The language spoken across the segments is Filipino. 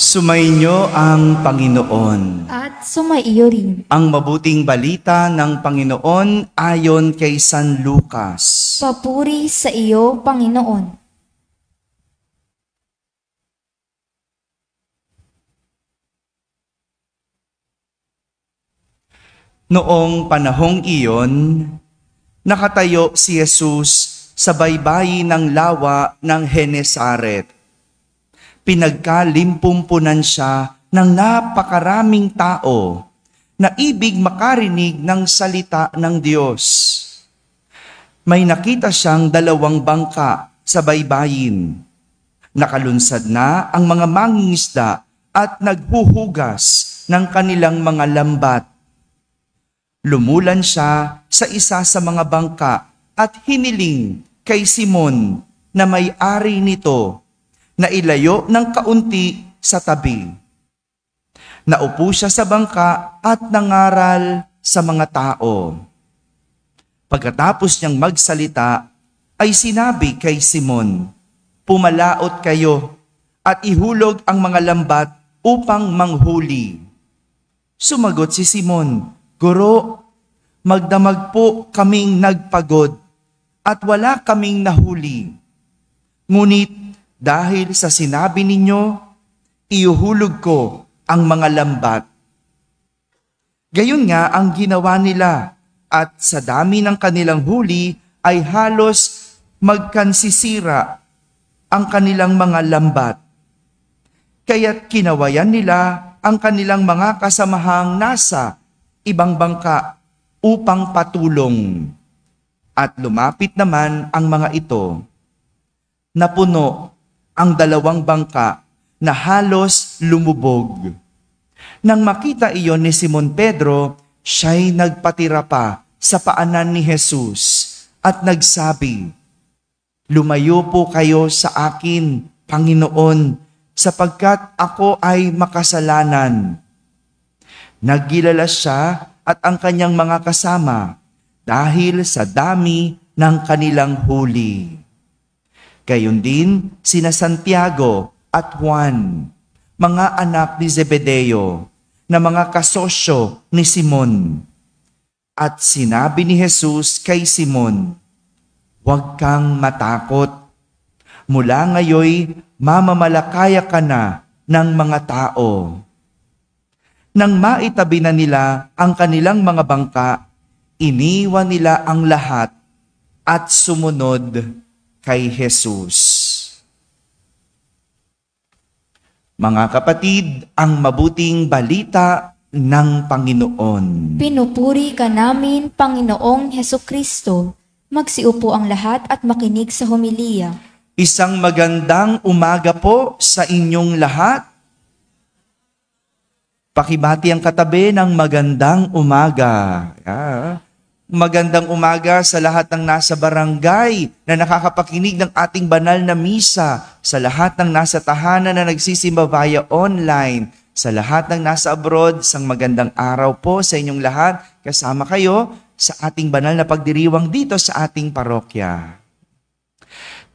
Sumainyo ang Panginoon. At sumaiyo rin. Ang mabuting balita ng Panginoon ayon kay San Lucas. Papuri sa iyo, Panginoon. Noong panahong iyon, nakatayo si Jesus sa baybayin ng lawa ng Genesaret. Pinagkalimpumpunan siya ng napakaraming tao na ibig makarinig ng salita ng Diyos. May nakita siyang 2 bangka sa baybayin. Nakalunsad na ang mga mangingisda at naghuhugas ng kanilang mga lambat. Lumulan siya sa isa sa mga bangka at hiniling kay Simon na may-ari nito na ilayo ng kaunti sa tabi. Naupo siya sa bangka at nangaral sa mga tao. Pagkatapos niyang magsalita, ay sinabi kay Simon, "Pumalaot kayo at ihulog ang mga lambat upang manghuli." Sumagot si Simon, "Guro, magdamag po kaming nagpagod at wala kaming nahuli. Ngunit dahil sa sinabi ninyo, iuhulog ko ang mga lambat." Gayon nga ang ginawa nila at sa dami ng kanilang huli ay halos magkansisira ang kanilang mga lambat. Kaya't kinawayan nila ang kanilang mga kasamahang nasa ibang bangka upang patulong. At lumapit naman ang mga ito. Napuno ang 2 bangka na halos lumubog. Nang makita iyon ni Simon Pedro, siya'y nagpatira pa sa paanan ni Jesus at nagsabi, "Lumayo po kayo sa akin, Panginoon, sapagkat ako ay makasalanan." Naggilala siya at ang kanyang mga kasama dahil sa dami ng kanilang huli. Gayon din sina Santiago at Juan, mga anak ni Zebedeo, na mga kasosyo ni Simon. At sinabi ni Jesus kay Simon, "Huwag kang matakot. Mula ngayoy, mamamalakaya ka na ng mga tao." Nang maitabi na nila ang kanilang mga bangka, iniwan nila ang lahat at sumunod kay Jesus. Mga kapatid, ang mabuting balita ng Panginoon. Pinupuri ka namin, Panginoong Hesukristo. Magsiupo ang lahat at makinig sa homilya. Isang magandang umaga po sa inyong lahat. Pakibati ang katabi ng magandang umaga. Magandang umaga sa lahat ng nasa barangay na nakakapakinig ng ating banal na misa, sa lahat ng nasa tahanan na nagsisimba via online, sa lahat ng nasa abroad, isang magandang araw po sa inyong lahat. Kasama kayo sa ating banal na pagdiriwang dito sa ating parokya.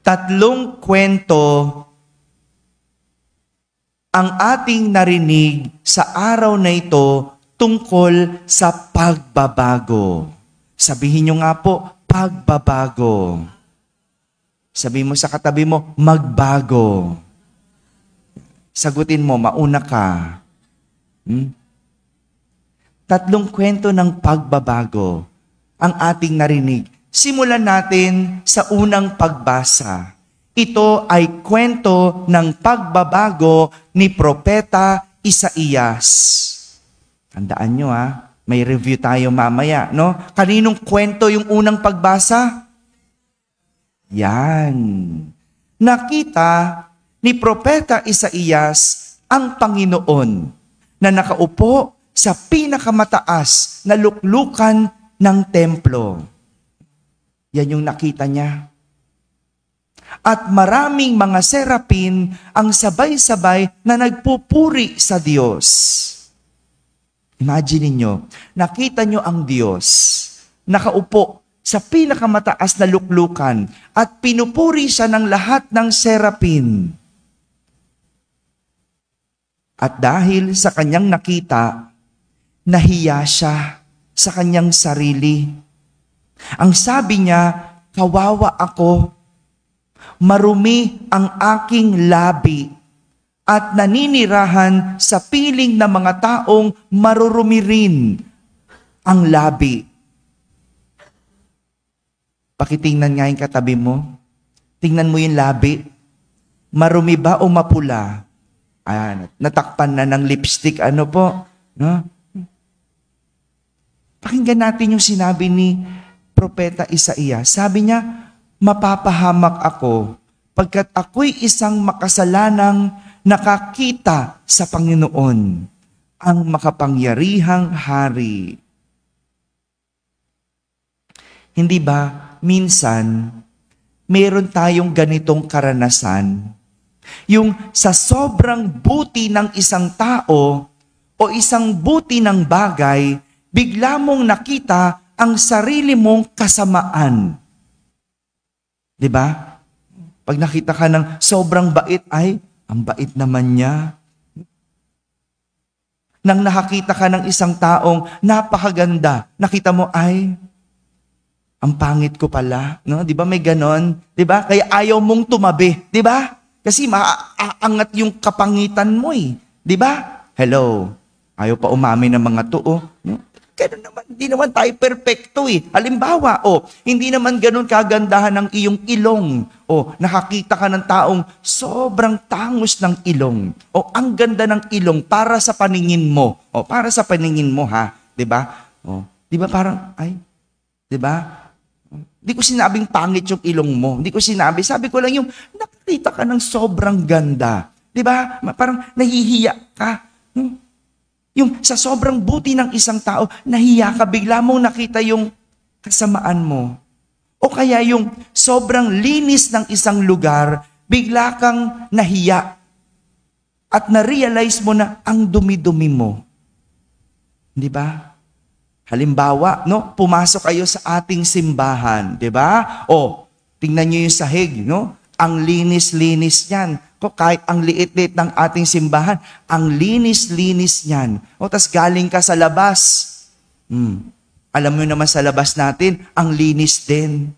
3 kwento ang ating narinig sa araw na ito tungkol sa pagbabago. Sabihin nyo nga po, pagbabago. Sabihin mo sa katabi mo, magbago. Sagutin mo, mauna ka. 3 kwento ng pagbabago ang ating narinig. Simulan natin sa unang pagbasa. Ito ay kwento ng pagbabago ni Propeta Isaías. Tandaan nyo may review tayo mamaya, no? Kaninong kwento yung unang pagbasa? Yan. Nakita ni Propeta Isaías ang Panginoon na nakaupo sa pinakamataas na luklukan ng templo. Yan yung nakita niya. At maraming mga serapin ang sabay-sabay na nagpupuri sa Diyos. Imagine niyo, nakita niyo ang Diyos, nakaupo sa pinakamataas na luklukan at pinupuri siya ng lahat ng serapin. At dahil sa kanyang nakita, nahiya siya sa kanyang sarili. Ang sabi niya, kawawa ako, marumi ang aking labi at naninirahan sa piling ng mga taong marurumi rin ang labi. Pakitingnan nga yung katabi mo. Tingnan mo yung labi. Marumi ba o mapula? Ayan, natakpan na ng lipstick. Ano po? No? Pakinggan natin yung sinabi ni Propeta Isaias. Sabi niya, mapapahamak ako pagkat ako'y isang makasalanang nakakita sa Panginoon, ang makapangyarihang hari. Hindi ba minsan meron tayong ganitong karanasan? Yung sa sobrang buti ng isang tao o isang buti ng bagay, bigla mong nakita ang sarili mong kasamaan. Diba? Pag nakita ka ng sobrang bait, ay, ang bait naman niya. Nang nakakita ka ng isang taong napakaganda, nakita mo, ay, ang pangit ko pala. No? Diba may ganon? Diba? Kaya ayaw mong tumabi. Diba? Kasi maaangat yung kapangitan mo eh. Diba? Hello. Ayaw pa umamin ng mga to. No? Ganun naman, hindi naman tayo perfecto eh. Halimbawa, hindi naman ganun kagandahan ng iyong ilong. Nakakita ka ng taong sobrang tangos ng ilong. Ang ganda ng ilong para sa paningin mo. Para sa paningin mo ha. Diba? Diba parang, ay, diba? Hindi ko sinabing pangit yung ilong mo. Hindi ko sinabi. Sabi ko lang yung nakita ka ng sobrang ganda. Diba? Parang nahihiya ka. Yung sa sobrang buti ng isang tao, nahiya ka, bigla mong nakita yung kasamaan mo. O kaya yung sobrang linis ng isang lugar, bigla kang nahiya. At na-realize mo na ang dumi-dumi mo. Di ba? Halimbawa, no, pumasok kayo sa ating simbahan, di ba? Tingnan niyo yung sahig, no? Ang linis-linis niyan. Kahit ang liit-liit ng ating simbahan, ang linis-linis niyan. Tas galing ka sa labas. Alam mo naman sa labas natin, ang linis din.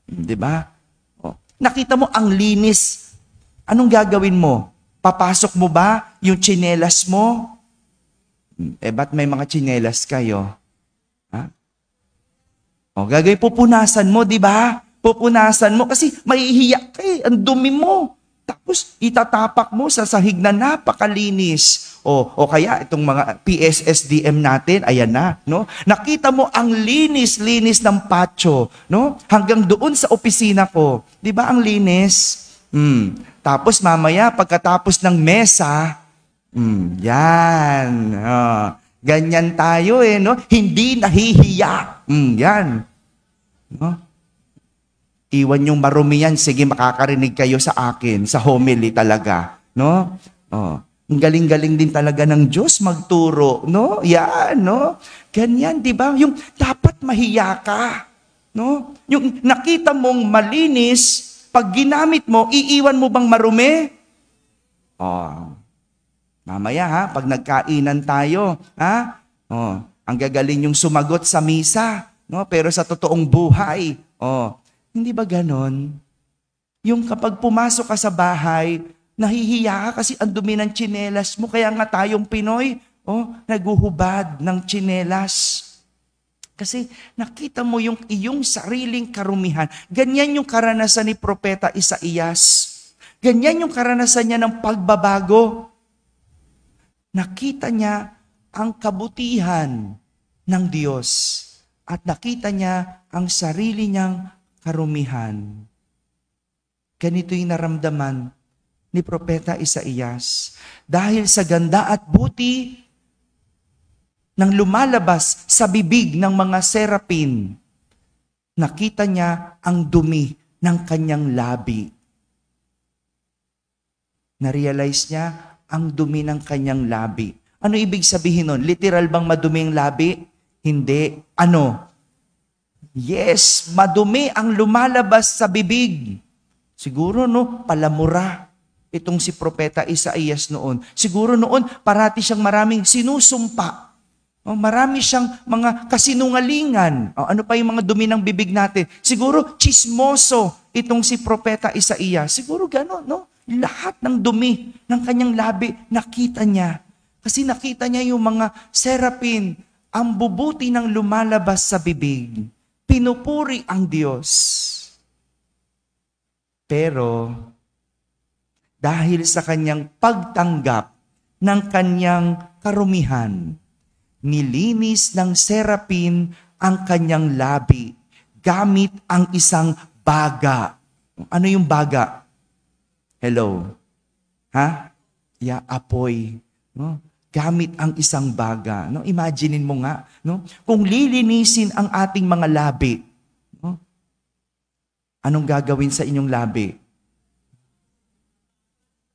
Di ba? Nakita mo ang linis. Anong gagawin mo? Papasok mo ba yung tsinelas mo? Ba't may mga tsinelas kayo? Ha? Gagawin, pupunasan mo, di ba? Pupunasan mo kasi mahihiya ka eh. Ang dumi mo. Tapos itatapak mo sa sahig na napakalinis. O kaya itong mga PSSDM natin, ayan na, no? Nakita mo ang linis-linis ng patio, no? Hanggang doon sa opisina ko. 'Di ba ang linis? Tapos mamaya pagkatapos ng mesa, yan. Ganyan tayo eh, no? Hindi nahihiya. Yan. No? Iwan yung marumi yan, sige makakarinig kayo sa akin, sa homily talaga. No? Ang galing-galing din talaga ng Diyos magturo. No? Yan, no? Ganyan, di ba? Yung dapat mahiya ka. No? Yung nakita mong malinis, pag ginamit mo, iiwan mo bang marumi? Mamaya ha, pag nagkainan tayo, ha? Ang gagaling yung sumagot sa misa. No? Pero sa totoong buhay, hindi ba ganon? Yung kapag pumasok ka sa bahay, nahihiya ka kasi ang dumi ng tsinelas mo. Kaya nga tayong Pinoy, naguhubad ng tsinelas. Kasi nakita mo yung iyong sariling karumihan. Ganyan yung karanasan ni Propeta Isaias. Ganyan yung karanasan niya ng pagbabago. Nakita niya ang kabutihan ng Diyos. At nakita niya ang sarili niyang karumihan. Ganito yung naramdaman ni Propeta Isaias. Dahil sa ganda at buti ng lumalabas sa bibig ng mga serapin, nakita niya ang dumi ng kanyang labi. Na-realize niya ang dumi ng kanyang labi. Ano ibig sabihin nun? Literal bang madumi ang labi? Hindi. Ano? Yes, madumi ang lumalabas sa bibig. Siguro, no, palamura. itong si Propeta Isaías noon. Siguro noon, parati siyang maraming sinusumpa. Marami siyang mga kasinungalingan. Ano pa yung mga dumi ng bibig natin? Siguro, chismoso itong si Propeta Isaías. Siguro gano'n, no? Lahat ng dumi ng kanyang labi, nakita niya. Kasi nakita niya yung mga serapin, ang bubuti ng lumalabas sa bibig. Pinupuri ang Diyos. Pero, dahil sa kanyang pagtanggap ng kanyang karumihan, nilinis ng serapin ang kanyang labi gamit ang isang baga. Ano yung baga? Hello? Ha? Apoy. No? Gamit ang isang baga. No? Imaginein mo nga, no? Kung lilinisin ang ating mga labi, no? Anong gagawin sa inyong labi?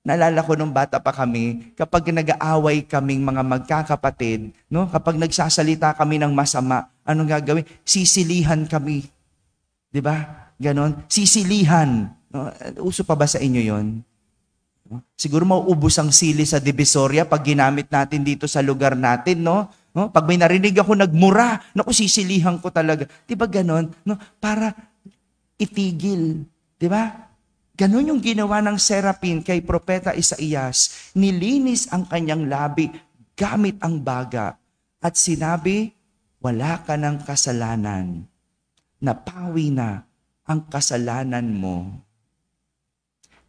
Naalala ko nung bata pa kami, kapag nag-aaway kaming mga magkakapatid, no? Kapag nagsasalita kami ng masama, anong gagawin? Sisilihan kami. 'Di ba? Ganon. Sisilihan. No? Uso pa ba sa inyo 'yon? No? Siguro mauubos ang sili sa Divisoria pag ginamit natin dito sa lugar natin, no? No? Pag may narinig ako nagmura, naku, sisilihan ko talaga. 'Di ba ganon? No? Para itigil. 'Di ba? Ganon yung ginawa ng serapin kay Propeta Isaías. Nilinis ang kanyang labi gamit ang baga. At sinabi, wala ka ng kasalanan. Napawi na ang kasalanan mo.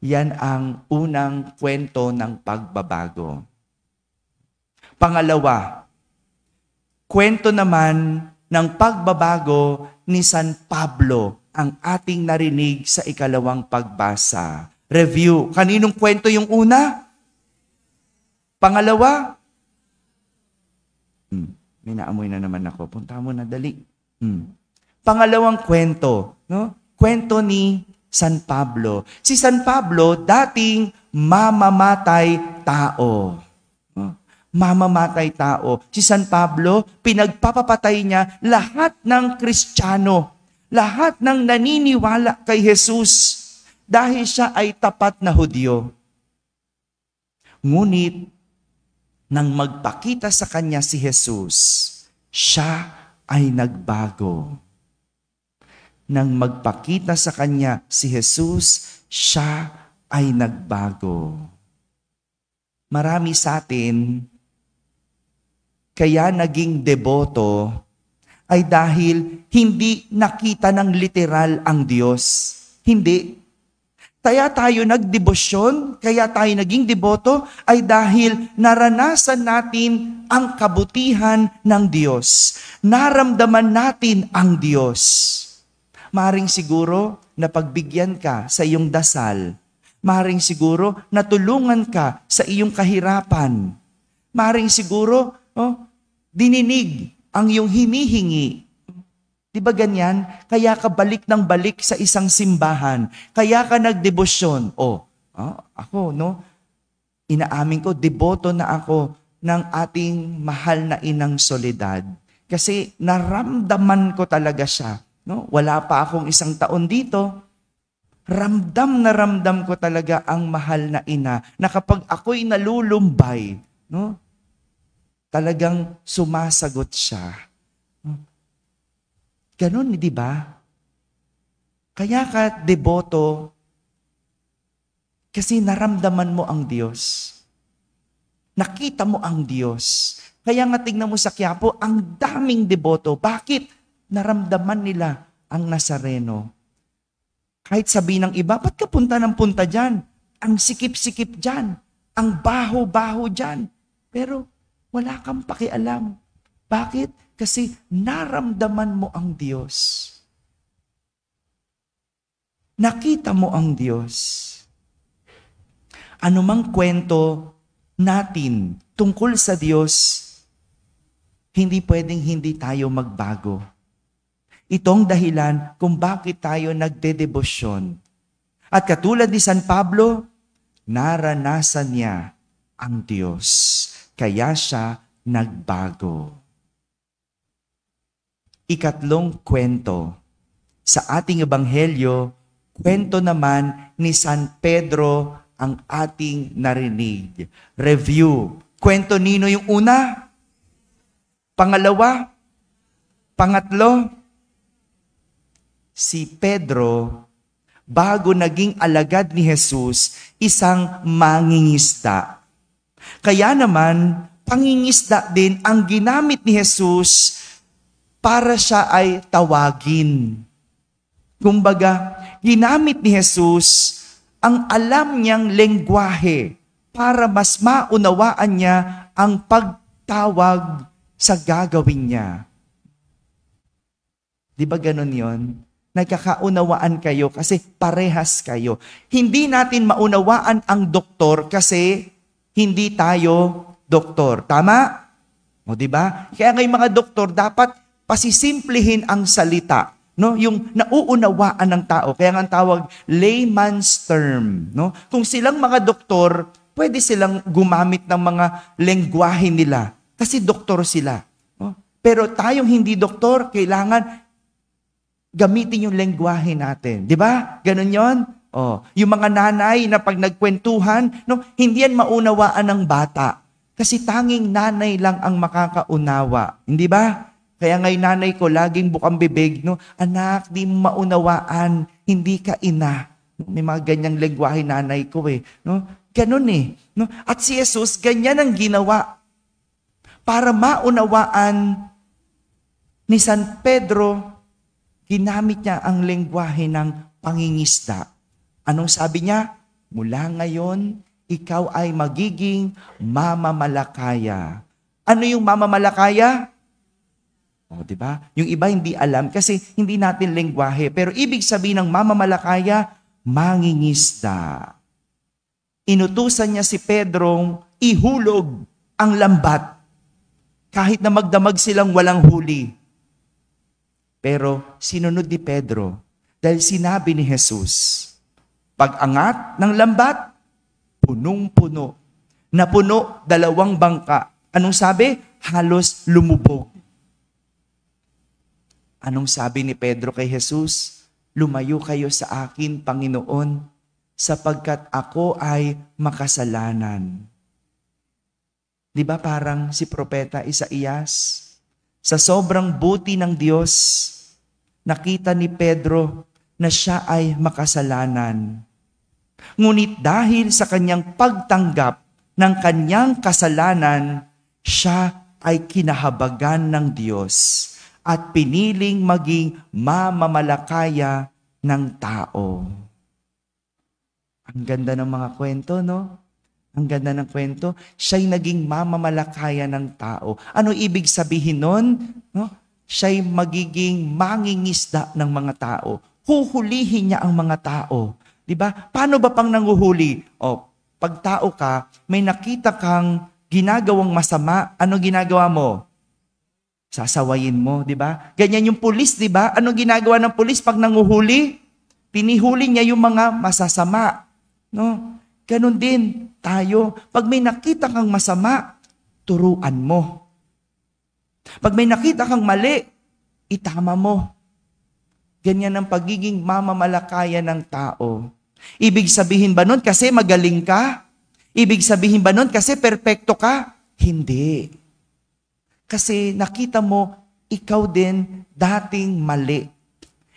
Yan ang unang kwento ng pagbabago. Pangalawa, kwento naman ng pagbabago ni San Pablo ang ating narinig sa ikalawang pagbasa. Review. Kaninong kwento yung una? Pangalawa? May naamoy na naman ako. Punta mo na, dali. Pangalawang kwento. No? Kwento ni San Pablo. Si San Pablo, dating mamamatay tao. Mamamatay tao. Si San Pablo, pinagpapapatay niya lahat ng Kristiyano. Lahat ng naniniwala kay Jesus dahil siya ay tapat na Hudyo. Ngunit, nang magpakita sa kanya si Jesus, siya ay nagbago. Nang magpakita sa kanya si Jesus, siya ay nagbago. Marami sa atin, kaya naging deboto, ay dahil hindi nakita ng literal ang Diyos. Hindi. Kaya tayo nagdebosyon, kaya tayo naging deboto, ay dahil naranasan natin ang kabutihan ng Diyos. Naramdaman natin ang Diyos. Maring siguro napagbigyan ka sa iyong dasal. Maring siguro natulungan ka sa iyong kahirapan. Maring siguro dininig ang iyong hinihingi. Di ba ganyan? Kaya ka balik ng balik sa isang simbahan. Kaya ka nagdebosyon. Ako, no? Inaamin ko, deboto na ako ng ating mahal na Inang Soledad. Kasi naramdaman ko talaga siya. No? Wala pa akong 1 taon dito. Ramdam na ramdam ko talaga ang mahal na ina na kapag ako'y nalulumbay, no? Talagang sumasagot siya. Ganon, di ba? Kaya ka deboto kasi naramdaman mo ang Diyos. Nakita mo ang Diyos. Kaya nga tignan mo sa Quiapo, ang daming deboto. Bakit? Naramdaman nila ang Nazareno. Kahit sabihin ng iba, ba't ka punta ng punta dyan? Ang sikip-sikip dyan. Ang baho-baho dyan. Pero wala kang pakialam. Bakit? Kasi naramdaman mo ang Diyos. Nakita mo ang Diyos. Anumang kwento natin tungkol sa Diyos, hindi pwedeng hindi tayo magbago. Itong dahilan kung bakit tayo nagdedebosyon. At katulad ni San Pablo, naranasan niya ang Diyos. Kaya siya nagbago. Ikatlong kwento. Sa ating ebanghelyo, kwento naman ni San Pedro ang ating narinig. Review. Kwento nino yung una? Pangalawa? Pangatlo? Si Pedro, bago naging alagad ni Jesus, isang mangingisda. Kaya naman, pangingisda din ang ginamit ni Jesus para siya ay tawagin. Kumbaga, ginamit ni Jesus ang alam niyang lengguwahe para mas maunawaan niya ang pagtawag sa gagawin niya. Di ba ganun yon? Nagkakaunawaan kayo kasi parehas kayo. Hindi natin maunawaan ang doktor kasi hindi tayo doktor. Tama? O di ba? Kaya ngayong mga doktor dapat pasisimplihin ang salita, no? Yung nauunawaan ng tao. Kaya nga ang tawag layman's term, no? Kung silang mga doktor, pwede silang gumamit ng mga lengguwahe nila kasi doktor sila. No? Pero tayong hindi doktor, kailangan gamitin yung lengguwahe natin. Di ba? Ganun yon. Yung mga nanay na pag nagkwentuhan, no, hindi yan maunawaan ng bata. Kasi tanging nanay lang ang makakaunawa. Hindi ba? Kaya ngay nanay ko, laging bukang bibig, no, anak, di mo maunawaan, hindi ka ina. May mga ganyang lengguwahe nanay ko eh. No? Ganun eh. No? At si Jesus, ganyan ang ginawa. Para maunawaan ni San Pedro, ginamit niya ang lengguwahe ng pangingisda. Anong sabi niya? Mula ngayon, ikaw ay magiging mamamalakaya. Ano yung mamamalakaya? Di ba? Yung iba hindi alam kasi hindi natin lengguwahe. Pero ibig sabihin ng mamamalakaya, mangingisda. Inutusan niya si Pedrong ihulog ang lambat kahit na magdamag silang walang huli. Pero sinunod ni Pedro dahil sinabi ni Jesus, pag-angat ng lambat, punong-puno. Napuno 2 bangka. Anong sabi? Halos lumubog. Anong sabi ni Pedro kay Jesus? Lumayo kayo sa akin, Panginoon, sapagkat ako ay makasalanan. Di ba parang si Propeta Isaías? Sa sobrang buti ng Diyos, nakita ni Pedro na siya ay makasalanan. Ngunit dahil sa kanyang pagtanggap ng kanyang kasalanan, siya ay kinahabagan ng Diyos at piniling maging mamamalakaya ng tao. Ang ganda ng mga kwento, no? Ang ganda ng kwento. Siya'y naging mamamalakaya ng tao. Ano ibig sabihin nun? No? Siya'y magiging mangingisda ng mga tao. Huhulihin niya ang mga tao. Diba? Paano ba pang nanguhuli? Pag tao ka, may nakita kang ginagawang masama, ano ginagawa mo? Sasawayin mo, diba? Ganyan yung pulis, diba? Ano ginagawa ng pulis pag nanguhuli? Pinihuli niya yung mga masasama. No? Ganon din tayo. Pag may nakita kang masama, turuan mo. Pag may nakita kang mali, itama mo. Ganyan ang pagiging mamamalakaya ng tao. Ibig sabihin ba nun kasi magaling ka? Ibig sabihin ba nun kasi perpekto ka? Hindi. Kasi nakita mo, ikaw din dating mali.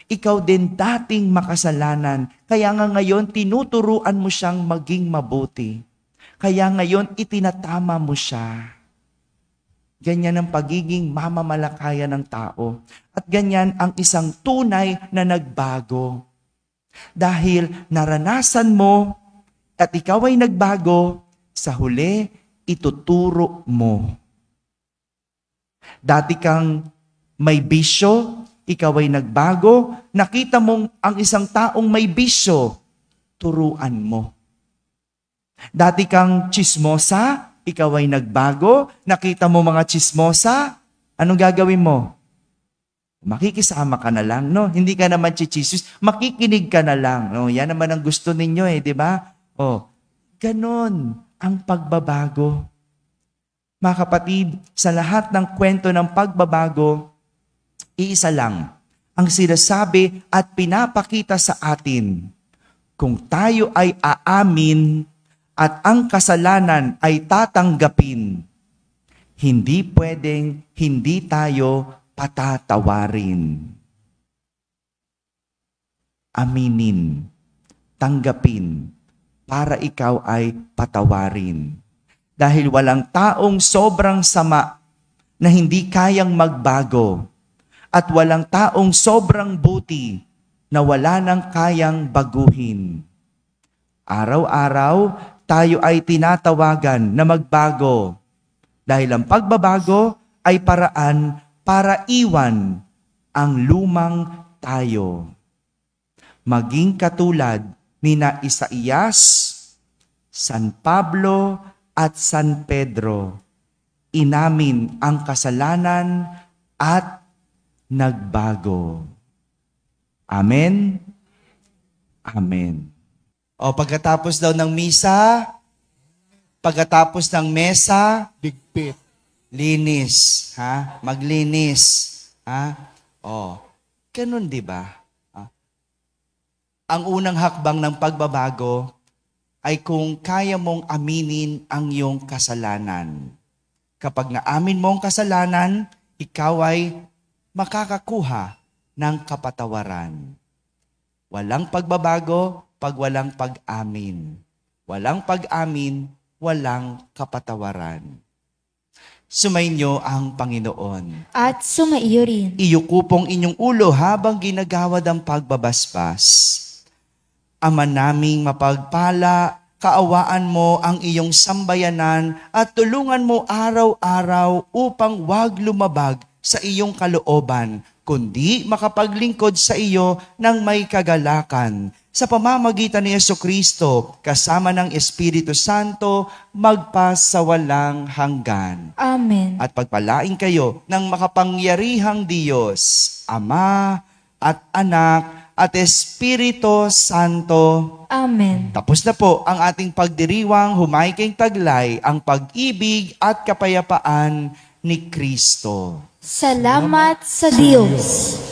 Ikaw din dating makasalanan. Kaya nga ngayon, tinuturuan mo siyang maging mabuti. Kaya ngayon, itinatama mo siya. Ganyan ang pagiging mamamalakaya ng tao. At ganyan ang isang tunay na nagbago. Dahil naranasan mo at ikaw ay nagbago, sa huli, ituturo mo. Dati kang may bisyo, ikaw ay nagbago, nakita mong ang isang taong may bisyo, turuan mo. Dati kang tsismosa, ikaw ay nagbago, nakita mo mga tsismosa, anong gagawin mo? Makikisama ka na lang, no? Hindi ka naman chichisus, makikinig ka na lang. No? Yan naman ang gusto ninyo di ba? Ganon ang pagbabago. Mga kapatid, sa lahat ng kwento ng pagbabago, iisa lang ang sinasabi at pinapakita sa atin. Kung tayo ay aamin at ang kasalanan ay tatanggapin, hindi pwedeng hindi tayo patatawarin. Aminin, tanggapin, para ikaw ay patawarin. Dahil walang taong sobrang sama na hindi kayang magbago at walang taong sobrang buti na wala nang kayang baguhin. Araw-araw, tayo ay tinatawagan na magbago dahil ang pagbabago ay paraan para iwan ang lumang tayo. Maging katulad ni na Isaías, San Pablo at San Pedro, inamin ang kasalanan at nagbago. Amen? Amen. O pagkatapos daw ng misa, pagkatapos ng mesa, Bigpit. linis, ha? Maglinis, ha? O, ganun 'di ba? Ang unang hakbang ng pagbabago ay kung kaya mong aminin ang iyong kasalanan. Kapag naamin mo ang kasalanan, ikaw ay makakakuha ng kapatawaran. Walang pagbabago pag walang pag-amin. Walang pag-amin, walang kapatawaran. Sumainyo ang Panginoon. At sumaiyo rin. Iyuko pong inyong ulo habang ginagawad ang pagbabasbas. Ama naming mapagpala, kaawaan mo ang iyong sambayanan at tulungan mo araw-araw upang wag lumabag sa iyong kalooban, kundi makapaglingkod sa iyo ng may kagalakan. Sa pamamagitan ni Jesucristo, kasama ng Espiritu Santo, magpasawalang hanggan. Amen. At pagpalain kayo ng makapangyarihang Diyos, Ama at Anak at Espiritu Santo. Amen. Tapos na po ang ating pagdiriwang, humaykeng taglay ang pag-ibig at kapayapaan ni Kristo. Salamat sa Diyos.